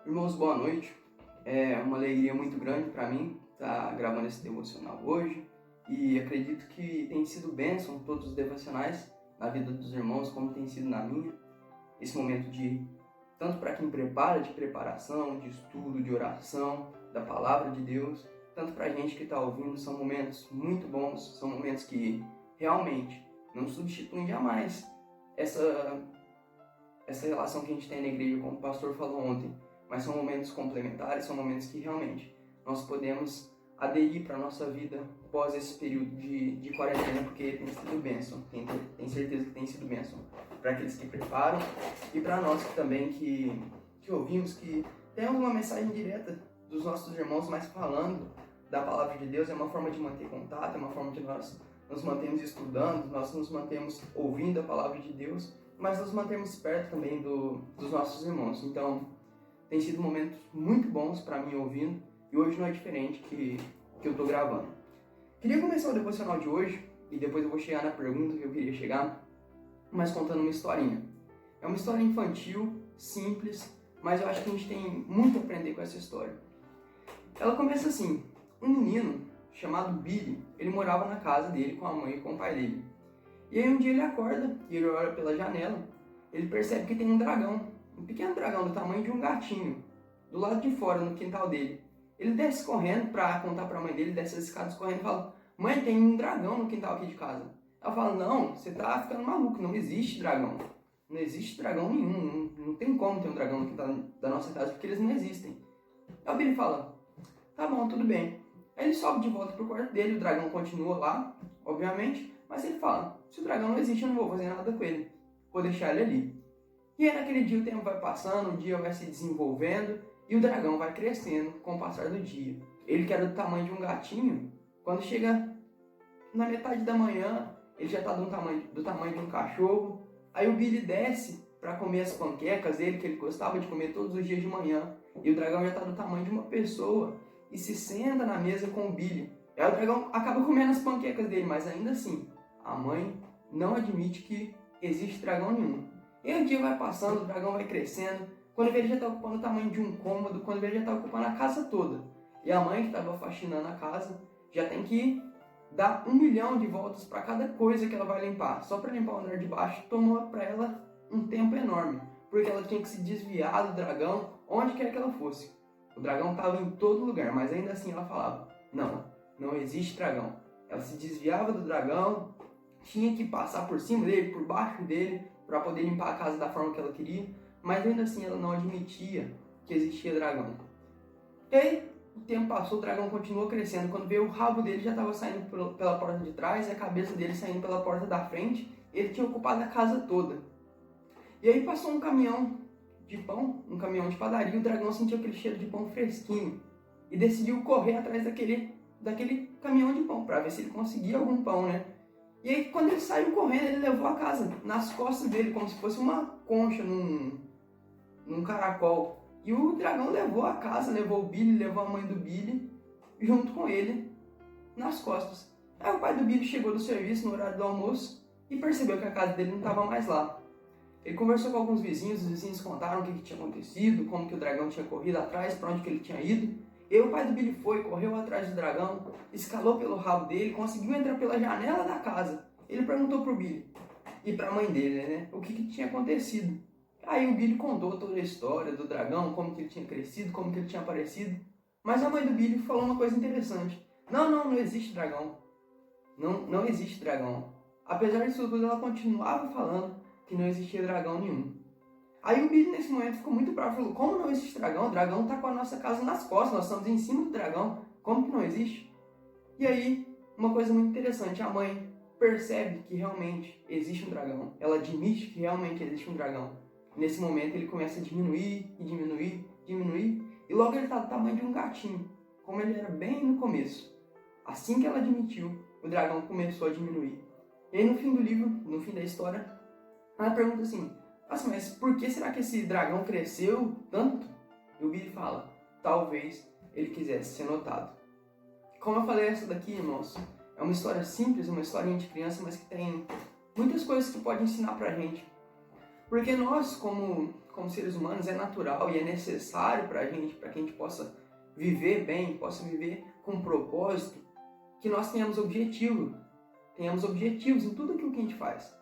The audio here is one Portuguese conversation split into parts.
Irmãos, boa noite. É uma alegria muito grande para mim estar gravando esse devocional hoje e acredito que tem sido bênção todos os devocionais na vida dos irmãos, como tem sido na minha. Esse momento de, tanto para quem prepara, de preparação, de estudo, de oração, da palavra de Deus, tanto para a gente que está ouvindo, são momentos muito bons, são momentos que realmente não substituem jamais essa relação que a gente tem na igreja, como o pastor falou ontem, mas são momentos complementares, são momentos que realmente nós podemos aderir para a nossa vida após esse período de quarentena, porque tem sido bênção, tem certeza que tem sido bênção para aqueles que preparam e para nós também que ouvimos, que temos uma mensagem direta dos nossos irmãos, mas falando da palavra de Deus. É uma forma de manter contato, é uma forma de nós nos mantemos estudando, nós nos mantemos ouvindo a palavra de Deus, mas nos mantemos perto também dos nossos irmãos. Então, tem sido momentos muito bons para mim ouvindo, e hoje não é diferente que eu estou gravando. Queria começar o devocional de hoje, e depois eu vou chegar na pergunta que eu queria chegar, mas contando uma historinha. É uma história infantil, simples, mas eu acho que a gente tem muito a aprender com essa história. Ela começa assim: um menino chamado Billy, ele morava na casa dele com a mãe e com o pai dele. E aí um dia ele acorda e ele olha pela janela, ele percebe que tem um dragão, um pequeno dragão do tamanho de um gatinho, do lado de fora, no quintal dele. Ele desce correndo para contar para a mãe dele, desce as escadas correndo e fala: mãe, tem um dragão no quintal aqui de casa. Ela fala: não, você tá ficando maluco, não existe dragão. Não existe dragão nenhum, não tem como ter um dragão no quintal da nossa casa, porque eles não existem. Aí o Billy fala: tá bom, tudo bem. Aí ele sobe de volta pro quarto dele, o dragão continua lá, obviamente, mas ele fala: se o dragão não existe, eu não vou fazer nada com ele, vou deixar ele ali. E aí naquele dia o tempo vai passando, o dia vai se desenvolvendo e o dragão vai crescendo com o passar do dia. Ele, que era do tamanho de um gatinho, quando chega na metade da manhã, ele já está do tamanho de um cachorro. Aí o Billy desce para comer as panquecas dele, que ele gostava de comer todos os dias de manhã, e o dragão já está do tamanho de uma pessoa e se senta na mesa com o Billy. Aí o dragão acaba comendo as panquecas dele, mas ainda assim, a mãe não admite que existe dragão nenhum. E aí o dia vai passando, o dragão vai crescendo, quando ele já está ocupando o tamanho de um cômodo, quando ele já está ocupando a casa toda. E a mãe que estava faxinando a casa já tem que dar 1 milhão de voltas para cada coisa que ela vai limpar. Só para limpar o andar de baixo tomou para ela um tempo enorme, porque ela tinha que se desviar do dragão onde quer que ela fosse. O dragão estava em todo lugar, mas ainda assim ela falava: não existe dragão. Ela se desviava do dragão, tinha que passar por cima dele, por baixo dele, para poder limpar a casa da forma que ela queria, mas ainda assim ela não admitia que existia dragão. E aí o tempo passou, o dragão continuou crescendo. Quando veio, o rabo dele já estava saindo pela porta de trás e a cabeça dele saindo pela porta da frente. Ele tinha ocupado a casa toda. E aí passou um caminhão de pão, um caminhão de padaria, e o dragão sentiu aquele cheiro de pão fresquinho e decidiu correr atrás daquele caminhão de pão para ver se ele conseguia algum pão, né? E aí quando ele saiu correndo, ele levou a casa nas costas dele, como se fosse uma concha num caracol. E o dragão levou a casa, levou o Billy, levou a mãe do Billy junto com ele nas costas. Aí o pai do Billy chegou do serviço no horário do almoço e percebeu que a casa dele não estava mais lá. Ele conversou com alguns vizinhos, os vizinhos contaram o que tinha acontecido, como que o dragão tinha corrido atrás, para onde que ele tinha ido. E aí o pai do Billy correu atrás do dragão, escalou pelo rabo dele, conseguiu entrar pela janela da casa. Ele perguntou pro Billy e pra mãe dele, né, o que tinha acontecido. Aí o Billy contou toda a história do dragão, como que ele tinha crescido, como que ele tinha aparecido. Mas a mãe do Billy falou uma coisa interessante: não existe dragão. Não existe dragão. Apesar disso tudo, ela continuava falando que não existia dragão nenhum. Aí o Billy nesse momento ficou muito bravo, falou: como não existe dragão? O dragão tá com a nossa casa nas costas, nós estamos em cima do dragão, como que não existe? E aí, uma coisa muito interessante, a mãe percebe que realmente existe um dragão, ela admite que realmente existe um dragão. Nesse momento ele começa a diminuir, e logo ele tá do tamanho de um gatinho, como ele era bem no começo. Assim que ela admitiu, o dragão começou a diminuir. E aí no fim do livro, no fim da história, ela pergunta assim: nossa, mas por que será que esse dragão cresceu tanto? E o Billy fala: talvez ele quisesse ser notado. Como eu falei, essa daqui, irmãos, é uma história simples, uma historinha de criança, mas que tem muitas coisas que pode ensinar pra gente. Porque nós, como seres humanos, é natural e é necessário para que a gente possa viver bem, possa viver com propósito, que nós tenhamos objetivos em tudo aquilo que a gente faz.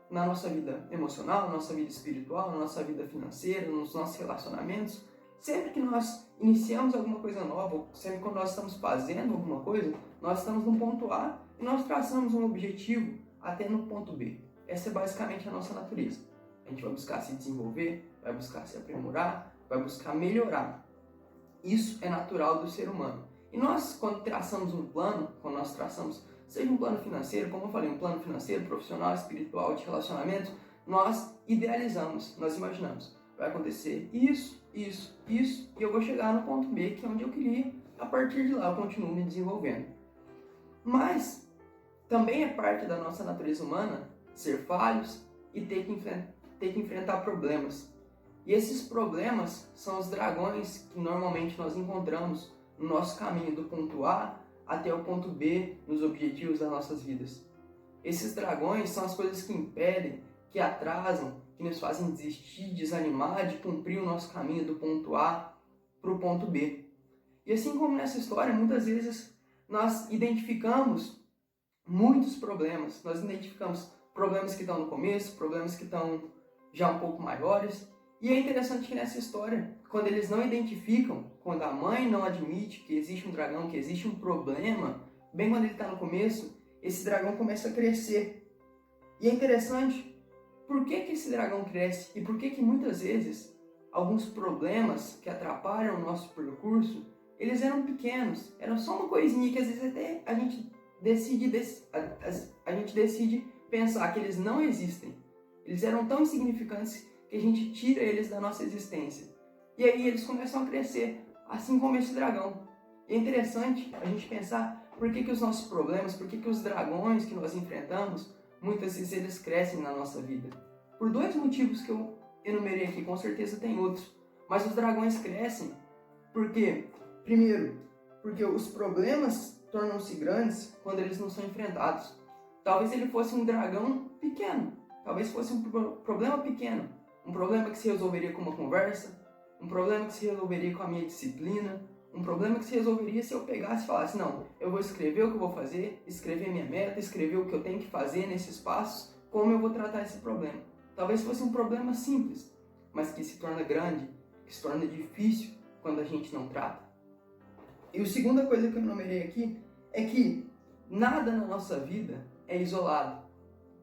Na nossa vida emocional, na nossa vida espiritual, na nossa vida financeira, nos nossos relacionamentos. Sempre que nós iniciamos alguma coisa nova, ou sempre que nós estamos fazendo alguma coisa, nós estamos no ponto A e nós traçamos um objetivo até no ponto B. Essa é basicamente a nossa natureza. A gente vai buscar se desenvolver, vai buscar se aprimorar, vai buscar melhorar. Isso é natural do ser humano. E nós, quando traçamos um plano, seja um plano financeiro, como eu falei, um plano financeiro, profissional, espiritual, de relacionamento, nós idealizamos, nós imaginamos. Vai acontecer isso, e eu vou chegar no ponto B, que é onde eu queria. A partir de lá eu continuo me desenvolvendo. Mas também é parte da nossa natureza humana ser falhos e ter que enfrentar problemas. E esses problemas são os dragões que normalmente nós encontramos no nosso caminho do ponto A até o ponto B nos objetivos das nossas vidas. Esses dragões são as coisas que impedem, que atrasam, que nos fazem desistir, desanimar de cumprir o nosso caminho do ponto A para o ponto B. E assim como nessa história, muitas vezes nós identificamos muitos problemas. Nós identificamos problemas que estão no começo, problemas que estão já um pouco maiores. E é interessante que nessa história, quando eles não identificam, quando a mãe não admite que existe um dragão, que existe um problema, bem quando ele está no começo, esse dragão começa a crescer. E é interessante, por que esse dragão cresce? E por que muitas vezes alguns problemas que atrapalham o nosso percurso, eles eram pequenos, eram só uma coisinha que às vezes até a gente decide pensar que eles não existem. Eles eram tão insignificantes que a gente tira eles da nossa existência. E aí eles começam a crescer, assim como esse dragão. E é interessante a gente pensar por que os nossos problemas, por que os dragões que nós enfrentamos, muitas vezes eles crescem na nossa vida. Por dois motivos que eu enumerei aqui, com certeza tem outros. Mas os dragões crescem porque, primeiro, porque os problemas tornam-se grandes quando eles não são enfrentados. Talvez ele fosse um dragão pequeno, talvez fosse um problema pequeno, um problema que se resolveria com uma conversa, um problema que se resolveria com a minha disciplina, um problema que se resolveria se eu pegasse e falasse, não, eu vou escrever o que eu vou fazer, escrever minha meta, escrever o que eu tenho que fazer nesses passos, como eu vou tratar esse problema. Talvez fosse um problema simples, mas que se torna grande, que se torna difícil quando a gente não trata. E a segunda coisa que eu enumerei aqui é que nada na nossa vida é isolado.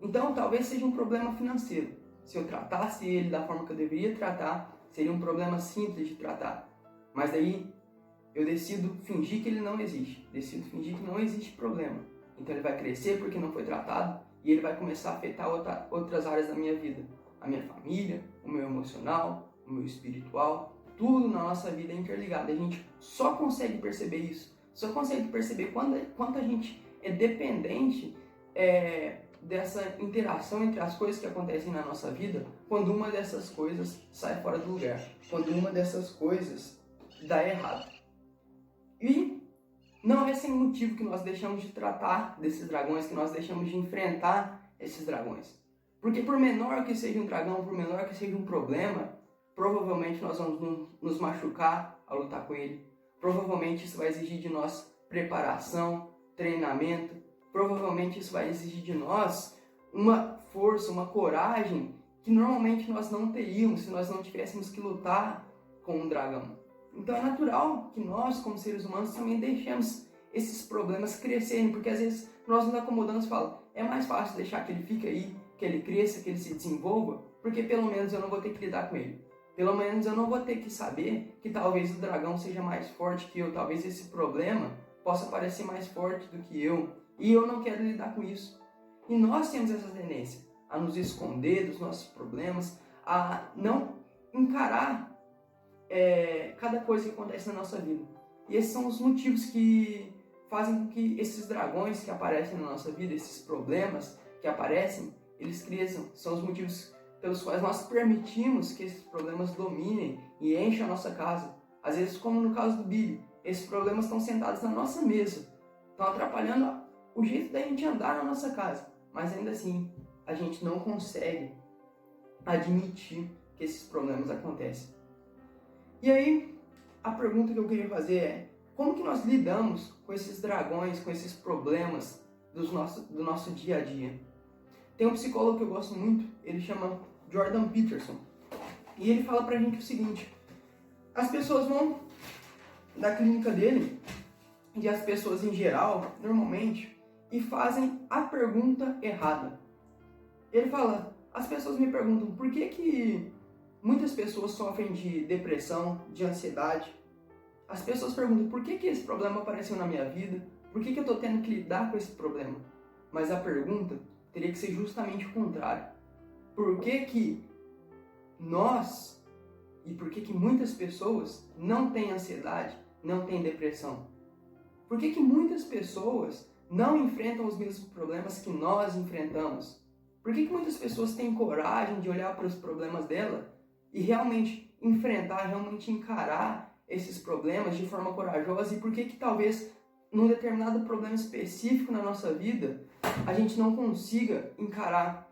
Então, talvez seja um problema financeiro. Se eu tratasse ele da forma que eu deveria tratar, seria um problema simples de tratar. Mas daí eu decido fingir que ele não existe. Decido fingir que não existe problema. Então ele vai crescer porque não foi tratado e ele vai começar a afetar outras áreas da minha vida. A minha família, o meu emocional, o meu espiritual. Tudo na nossa vida é interligado. A gente só consegue perceber isso. Só consegue perceber quanto a gente é dependente dessa interação entre as coisas que acontecem na nossa vida quando uma dessas coisas sai fora do lugar. Quando uma dessas coisas dá errado. E não é sem motivo que nós deixamos de tratar desses dragões, que nós deixamos de enfrentar esses dragões. Porque por menor que seja um dragão, por menor que seja um problema, provavelmente nós vamos nos machucar ao lutar com ele. Provavelmente isso vai exigir de nós preparação, treinamento. Provavelmente isso vai exigir de nós uma força, uma coragem que normalmente nós não teríamos se nós não tivéssemos que lutar com um dragão. Então é natural que nós, como seres humanos, também deixemos esses problemas crescerem, porque às vezes nós nos acomodamos e falamos, é mais fácil deixar que ele fique aí, que ele cresça, que ele se desenvolva, porque pelo menos eu não vou ter que lidar com ele. Pelo menos eu não vou ter que saber que talvez o dragão seja mais forte que eu, talvez esse problema possa parecer mais forte do que eu, e eu não quero lidar com isso. E nós temos essa tendência a nos esconder dos nossos problemas, a não encarar cada coisa que acontece na nossa vida. E esses são os motivos que fazem com que esses dragões que aparecem na nossa vida, esses problemas que aparecem, eles cresçam. São os motivos pelos quais nós permitimos que esses problemas dominem e enchem a nossa casa. Às vezes, como no caso do Billy, esses problemas estão sentados na nossa mesa, estão atrapalhando o jeito da gente andar na nossa casa, mas ainda assim a gente não consegue admitir que esses problemas acontecem. E aí, a pergunta que eu queria fazer é: como que nós lidamos com esses dragões, com esses problemas do nosso dia a dia? Tem um psicólogo que eu gosto muito, ele chama Jordan Peterson, e ele fala pra gente o seguinte: as pessoas vão da clínica dele, e as pessoas em geral, normalmente, e fazem a pergunta errada. Ele fala: as pessoas me perguntam por que muitas pessoas sofrem de depressão, de ansiedade. As pessoas perguntam por que esse problema apareceu na minha vida, por que eu estou tendo que lidar com esse problema. Mas a pergunta teria que ser justamente o contrário. Por que nós, e por que muitas pessoas não têm ansiedade, não têm depressão? Por que muitas pessoas não enfrentam os mesmos problemas que nós enfrentamos? Por que muitas pessoas têm coragem de olhar para os problemas dela e realmente enfrentar, realmente encarar esses problemas de forma corajosa? E por que talvez num determinado problema específico na nossa vida a gente não consiga encarar?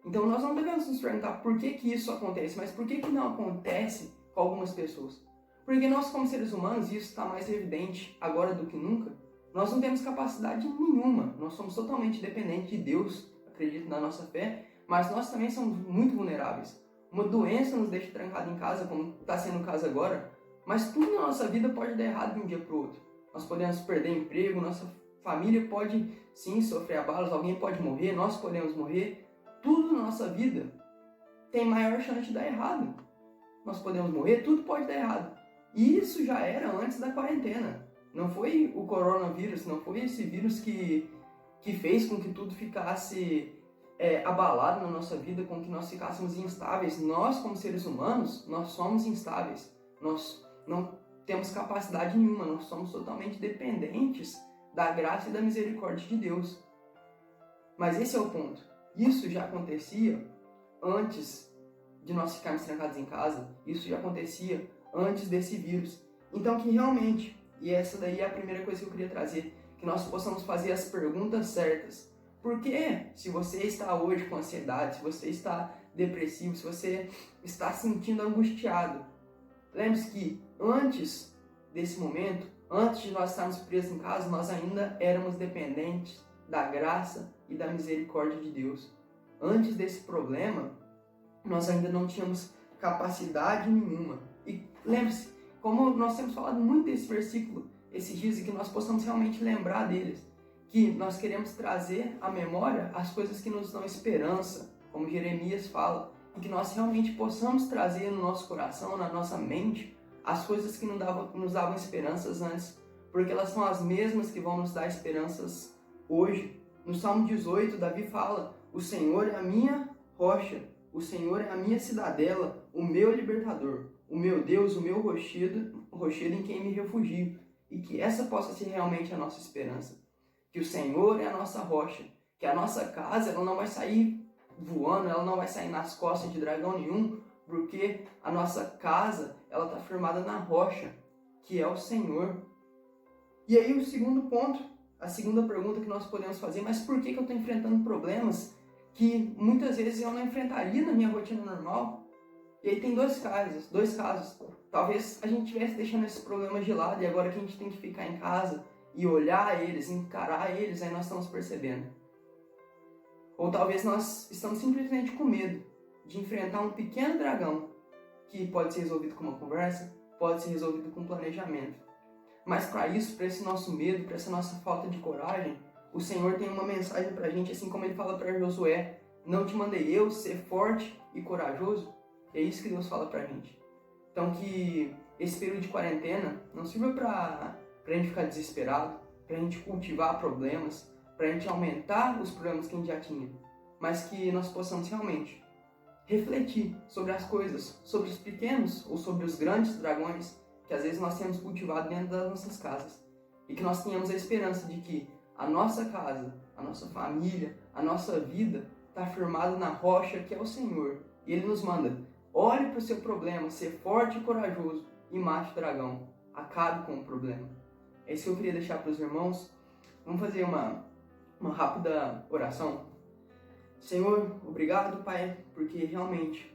Então nós não devemos nos perguntar por que isso acontece, mas por que não acontece com algumas pessoas? Porque nós, como seres humanos, e isso está mais evidente agora do que nunca, nós não temos capacidade nenhuma, nós somos totalmente dependentes de Deus, acredito na nossa fé, mas nós também somos muito vulneráveis. Uma doença nos deixa trancados em casa, como está sendo o caso agora, mas tudo na nossa vida pode dar errado de um dia para o outro. Nós podemos perder emprego, nossa família pode sim sofrer abalos, alguém pode morrer, nós podemos morrer. Tudo na nossa vida tem maior chance de dar errado. Nós podemos morrer, tudo pode dar errado. E isso já era antes da quarentena. Não foi o coronavírus, não foi esse vírus que fez com que tudo ficasse abalado na nossa vida, com que nós ficássemos instáveis. Nós, como seres humanos, nós somos instáveis. Nós não temos capacidade nenhuma, nós somos totalmente dependentes da graça e da misericórdia de Deus. Mas esse é o ponto. Isso já acontecia antes de nós ficarmos trancados em casa, isso já acontecia antes desse vírus. Então que realmente, e essa daí é a primeira coisa que eu queria trazer, que nós possamos fazer as perguntas certas. Por que, se você está hoje com ansiedade, se você está depressivo, se você está se sentindo angustiado, lembre-se que antes desse momento, antes de nós estarmos presos em casa, nós ainda éramos dependentes da graça e da misericórdia de Deus. Antes desse problema, nós ainda não tínhamos capacidade nenhuma. E lembre-se, como nós temos falado muito desse versículo esses dias, e que nós possamos realmente lembrar deles, que nós queremos trazer à memória as coisas que nos dão esperança, como Jeremias fala, e que nós realmente possamos trazer no nosso coração, na nossa mente, as coisas que nos davam esperanças antes, porque elas são as mesmas que vão nos dar esperanças hoje. No Salmo 18, Davi fala: o Senhor é a minha rocha, o Senhor é a minha cidadela, o meu libertador, o meu Deus, o meu rochedo em quem me refugio. E que essa possa ser realmente a nossa esperança. Que o Senhor é a nossa rocha, que a nossa casa ela não vai sair voando, ela não vai sair nas costas de dragão nenhum, porque a nossa casa ela está firmada na rocha, que é o Senhor. E aí o segundo ponto, a segunda pergunta que nós podemos fazer: mas por que eu estou enfrentando problemas que muitas vezes eu não enfrentaria na minha rotina normal? E aí tem dois casos. Talvez a gente estivesse deixando esses problemas de lado, e agora que a gente tem que ficar em casa e olhar eles, encarar eles, aí nós estamos percebendo. Ou talvez nós estamos simplesmente com medo de enfrentar um pequeno dragão, que pode ser resolvido com uma conversa, pode ser resolvido com planejamento. Mas para isso, para esse nosso medo, para essa nossa falta de coragem, o Senhor tem uma mensagem para a gente, assim como Ele fala para Josué: não te mandei eu ser forte e corajoso? É isso que Deus fala para a gente. Então que esse período de quarentena não sirva para a gente ficar desesperado, para a gente cultivar problemas, para a gente aumentar os problemas que a gente já tinha, mas que nós possamos realmente refletir sobre as coisas, sobre os pequenos ou sobre os grandes dragões que às vezes nós temos cultivado dentro das nossas casas, e que nós tenhamos a esperança de que a nossa casa, a nossa família, a nossa vida está firmada na rocha que é o Senhor, e Ele nos manda: olhe para o seu problema, ser forte e corajoso e mate o dragão, acabe com o problema. É isso que eu queria deixar para os irmãos. Vamos fazer uma rápida oração. Senhor, obrigado, Pai, porque realmente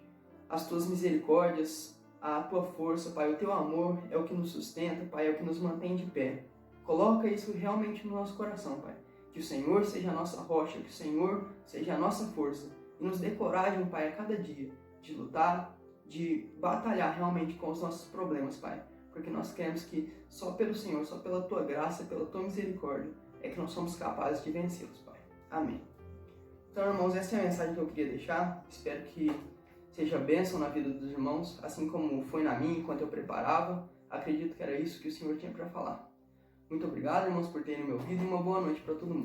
as Tuas misericórdias, a Tua força, Pai, o Teu amor é o que nos sustenta, Pai, é o que nos mantém de pé. Coloca isso realmente no nosso coração, Pai. Que o Senhor seja a nossa rocha, que o Senhor seja a nossa força. E nos dê coragem, Pai, a cada dia de lutar, de batalhar realmente com os nossos problemas, Pai. Porque nós queremos que só pelo Senhor, só pela Tua graça, pela Tua misericórdia, é que nós somos capazes de vencê-los, Pai. Amém. Então, irmãos, essa é a mensagem que eu queria deixar. Espero que seja bênção na vida dos irmãos, assim como foi na minha enquanto eu preparava. Acredito que era isso que o Senhor tinha para falar. Muito obrigado, irmãos, por terem me ouvido e uma boa noite para todo mundo.